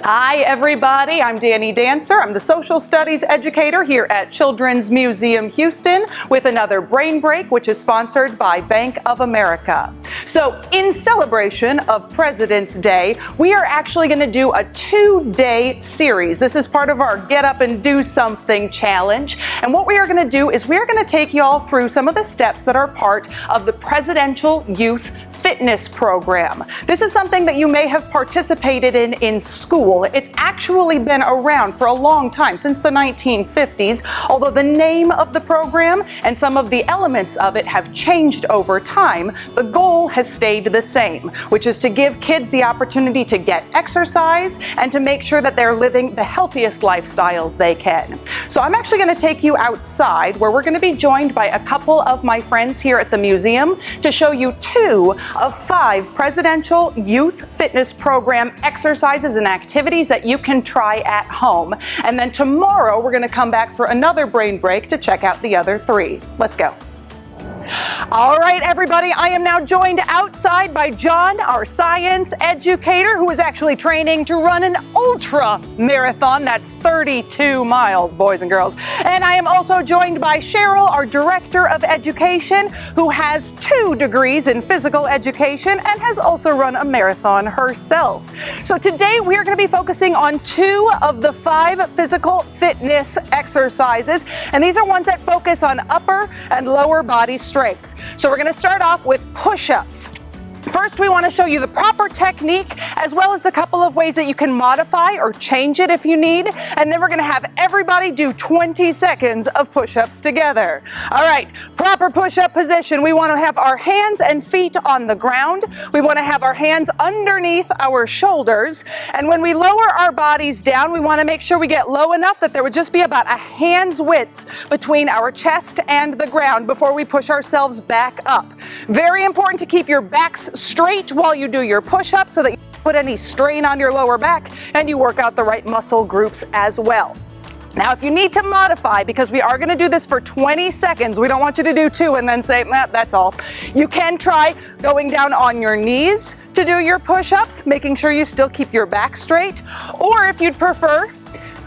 Hi everybody, I'm Danny Dancer. I'm the social studies educator here at Children's Museum Houston with another Brain Break, which is sponsored by Bank of America. So in celebration of President's Day, we are actually going to do a 2-day series. This is part of our Get Up and Do Something challenge. And what we are going to do is we are going to take you all through some of the steps that are part of the Presidential Youth Fitness Program. This is something that you may have participated in school. It's actually been around for a long time, since the 1950s, although the name of the program and some of the elements of it have changed over time. The goal has stayed the same, which is to give kids the opportunity to get exercise and to make sure that they're living the healthiest lifestyles they can. So I'm actually going to take you outside where we're going to be joined by a couple of my friends here at the museum to show you 2 of 5 Presidential Youth Fitness Program exercises and activities that you can try at home. And then tomorrow we're going to come back for another brain break to check out the other 3. Let's go. All right, everybody, I am now joined outside by John, our science educator, who is actually training to run an ultra marathon. That's 32 miles, boys and girls. And I am also joined by Cheryl, our director of education, who has 2 degrees in physical education and has also run a marathon herself. So today we are going to be focusing on 2 of the 5 physical fitness exercises. And these are ones that focus on upper and lower body strength. So we're going to start off with push-ups. First, we want to show you the proper technique, as well as a couple of ways that you can modify or change it if you need. And then we're going to have everybody do 20 seconds of push-ups together. All right, proper push-up position. We want to have our hands and feet on the ground. We want to have our hands underneath our shoulders. And when we lower our bodies down, we want to make sure we get low enough that there would just be about a hand's width between our chest and the ground before we push ourselves back up. Very important to keep your backs straight while you do your push-ups so that you don't put any strain on your lower back and you work out the right muscle groups as well. Now, if you need to modify, because we are going to do this for 20 seconds, we don't want you to do 2 and then say, nah, that's all. You can try going down on your knees to do your push-ups, making sure you still keep your back straight. Or if you'd prefer,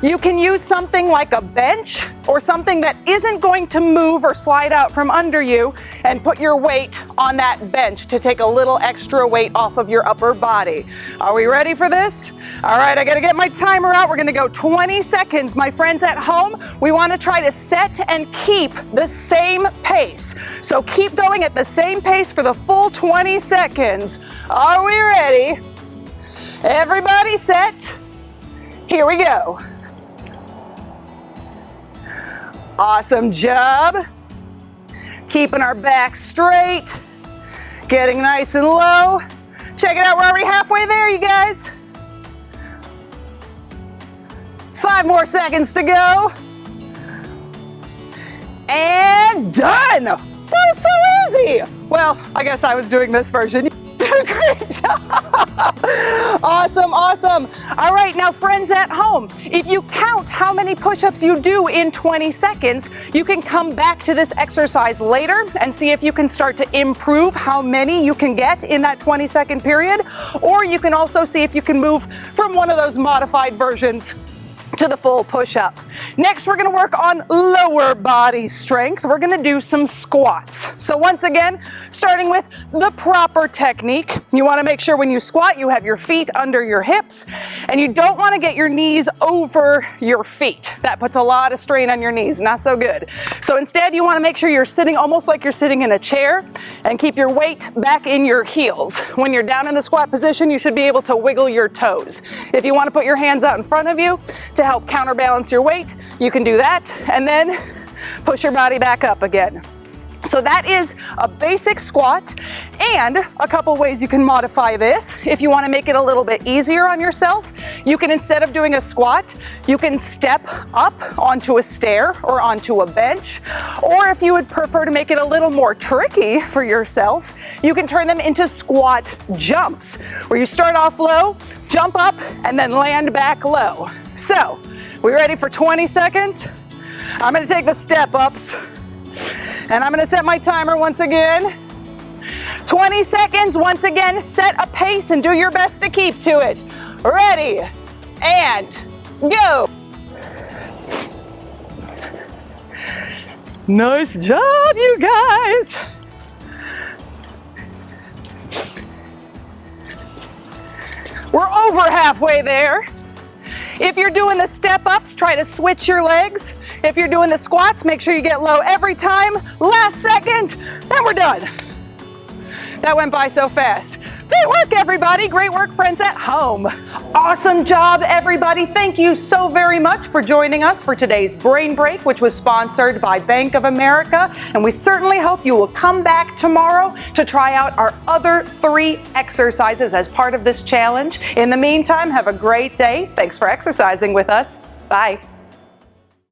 you can use something like a bench or something that isn't going to move or slide out from under you and put your weight on that bench to take a little extra weight off of your upper body. Are we ready for this? All right, I gotta get my timer out. We're gonna go 20 seconds. My friends at home, we wanna try to set and keep the same pace. So keep going at the same pace for the full 20 seconds. Are we ready? Everybody set. Here we go. Awesome job. Keeping our back straight. Getting nice and low. Check it out, we're already halfway there, you guys. 5 more seconds to go. And done. That was so easy. Well, I guess I was doing this version. Great job. Awesome, awesome. All right, now friends at home, if you count how many push-ups you do in 20 seconds, you can come back to this exercise later and see if you can start to improve how many you can get in that 20-second period. Or you can also see if you can move from one of those modified versions to the full push-up. Next, we're going to work on lower body strength. We're going to do some squats. So once again, starting with the proper technique, you want to make sure when you squat, you have your feet under your hips, and you don't want to get your knees over your feet. That puts a lot of strain on your knees. Not so good. So instead, you want to make sure you're sitting almost like you're sitting in a chair and keep your weight back in your heels. When you're down in the squat position, you should be able to wiggle your toes. If you want to put your hands out in front of you to help counterbalance your weight, you can do that, and then push your body back up again. So that is a basic squat, and a couple ways you can modify this. If you want to make it a little bit easier on yourself, you can, instead of doing a squat, you can step up onto a stair or onto a bench. Or if you would prefer to make it a little more tricky for yourself, you can turn them into squat jumps, where you start off low, jump up, and then land back low. So, we ready for 20 seconds? I'm going to take the step ups. And I'm going to set my timer once again. 20 seconds. Once again, set a pace and do your best to keep to it. Ready, and go. Nice job, you guys. We're over halfway there. If you're doing the step-ups, try to switch your legs. If you're doing the squats, make sure you get low every time. Last second, and we're done. That went by so fast. Great work, everybody. Great work, friends at home. Awesome job, everybody. Thank you so very much for joining us for today's Brain Break, which was sponsored by Bank of America. And we certainly hope you will come back tomorrow to try out our other 3 exercises as part of this challenge. In the meantime, have a great day. Thanks for exercising with us. Bye.